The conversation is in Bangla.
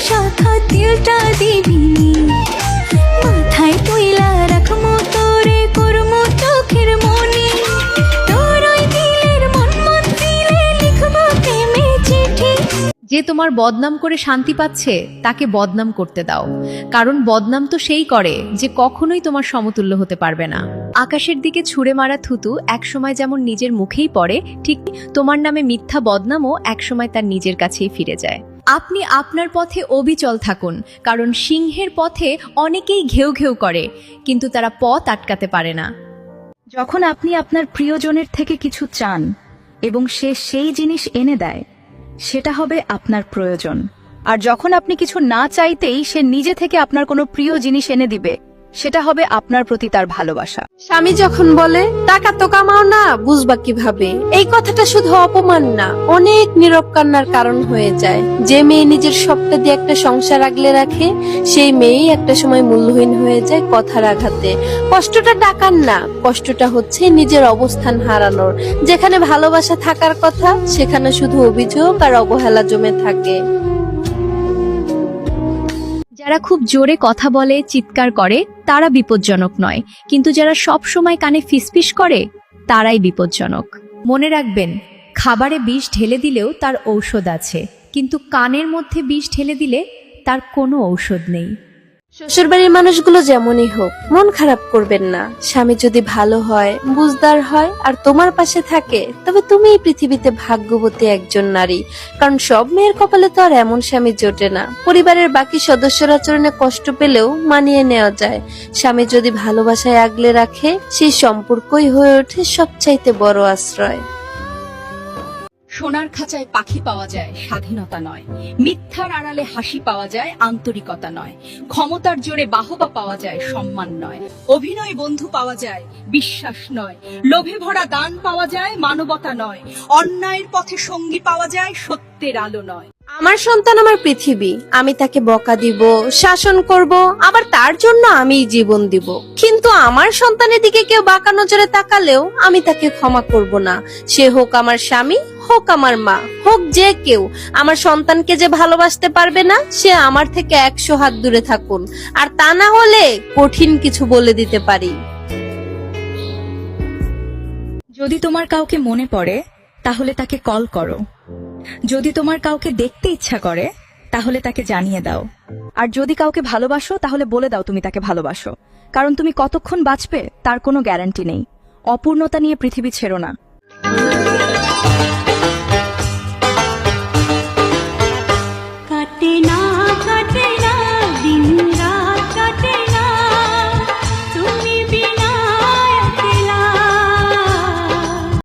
শাখা তিলটা দিবি মাথায় তুইলা রাখমু তোরে করমু চোখের মনি তোর ওই দিলের মন মন্দিরে লিখবো প্রেমে চিঠি। যে তোমার বদনাম করে শান্তি পাচ্ছে তাকে বদনাম করতে দাও, কারণ বদনাম তো সেই করে যে কখনোই তোমার সমতুল্য হতে পারবে না। আকাশের দিকে ছুঁড়ে মারা থুতু একসময় যেমন নিজের মুখেই পড়ে, ঠিক তোমার নামে মিথ্যা বদনামও একসময় তার নিজের কাছেই ফিরে যায়। আপনি আপনার পথে অবিচল থাকুন, কারণ সিংহের পথে অনেকেই ঘেউ ঘেউ করে, কিন্তু তারা পথ আটকাতে পারে না। যখন আপনি আপনার প্রিয়জনের থেকে কিছু চান এবং সে সেই জিনিস এনে দেয়, সেটা হবে আপনার প্রয়োজন। আর যখন আপনি কিছু না চাইতেই সে নিজে থেকে আপনার কোনো প্রিয় জিনিস এনে দিবে, সেটা হবে আপনার প্রতি তার ভালোবাসা। স্বামী যখন বলে টাকা তো কামাও না, বুঝবা কিভাবে, এই কথাটা শুধু অপমান না, অনেক নীরব কান্নার কারণ হয়ে যায়। যে মেয়ে নিজের সবটা দিয়ে একটা সংসার আগলে রাখে, সেই মেয়েই একটা সময় মূল্যহীন হয়ে যায় কথার আঘাতে। কষ্টটা টাকার না, কষ্টটা হচ্ছে নিজের অবস্থান হারানোর। যেখানে ভালোবাসা থাকার কথা, সেখানে শুধু অভিযোগ আর অবহেলা জমে থাকে। যারা খুব জোরে কথা বলে, চিৎকার করে, তারা বিপজ্জনক নয়, কিন্তু যারা সব সময় কানে ফিসফিস করে তারাই বিপজ্জনক। মনে রাখবেন, খাবারে বিষ ঢেলে দিলেও তার ঔষধ আছে, কিন্তু কানের মধ্যে বিষ ঢেলে দিলে তার কোনো ঔষধ নেই। শ্বশুরবাড়ির মানুষগুলো যেমনই হোক, মন খারাপ করবেন না। স্বামী যদি ভালো হয়, বুঝদার হয় আর তোমার পাশে থাকে, তবে তুমি এই পৃথিবীতে ভাগ্যবতী একজন নারী। কারণ সব মেয়ের কপালে তো আর এমন স্বামী জোটে না। পরিবারের বাকি সদস্যর আচরণে কষ্ট পেলেও মানিয়ে নেওয়া যায়। স্বামী যদি ভালোবাসায় আগলে রাখে, সেই সম্পর্কই হয়ে ওঠে সবচাইতে বড় আশ্রয়। সোনার খাঁচায় পাখি পাওয়া যায়, স্বাধীনতা নয়। মিথ্যার আড়ালে হাসি পাওয়া যায়, আন্তরিকতা নয়। ক্ষমতার জোরে বাহবা পাওয়া যায়, সম্মান নয়। অভিনয় বন্ধু পাওয়া যায়, বিশ্বাস নয়। লোভে ভরা দান পাওয়া যায়, মানবতা নয়। অন্যায়ের পথে সঙ্গী পাওয়া যায়, সত্যের আলো নয়। আমার সন্তান আমার পৃথিবী, আমি তাকে বকা দিব, শাসন করব, আবার তার জন্য আমি জীবন দিব। কিন্তু আমার সন্তানের দিকে কেউ বাঁকা নজরে তাকালেও আমি তাকে ক্ষমা করব না। সে হোক আমার স্বামী, হোক আমার মা, হোক যে কেউ। আমার সন্তানকে যে ভালোবাসতে পারবে না, সে আমার থেকে 100 হাত দূরে থাকুন। আর তা না হলে কঠিন কিছু বলে দিতে পারি। যদি তোমার কাউকে মনে পড়ে, তাহলে তাকে কল করো। যদি তোমার কাউকে দেখতে ইচ্ছা করে, তাহলে তাকে জানিয়ে দাও। আর যদি কাউকে ভালোবাসো, তাহলে বলে দাও তুমি তাকে ভালোবাসো। কারণ তুমি কতক্ষণ বাঁচবে তার কোনো গ্যারান্টি নেই। অপূর্ণতা নিয়ে পৃথিবী ছেড়ো না।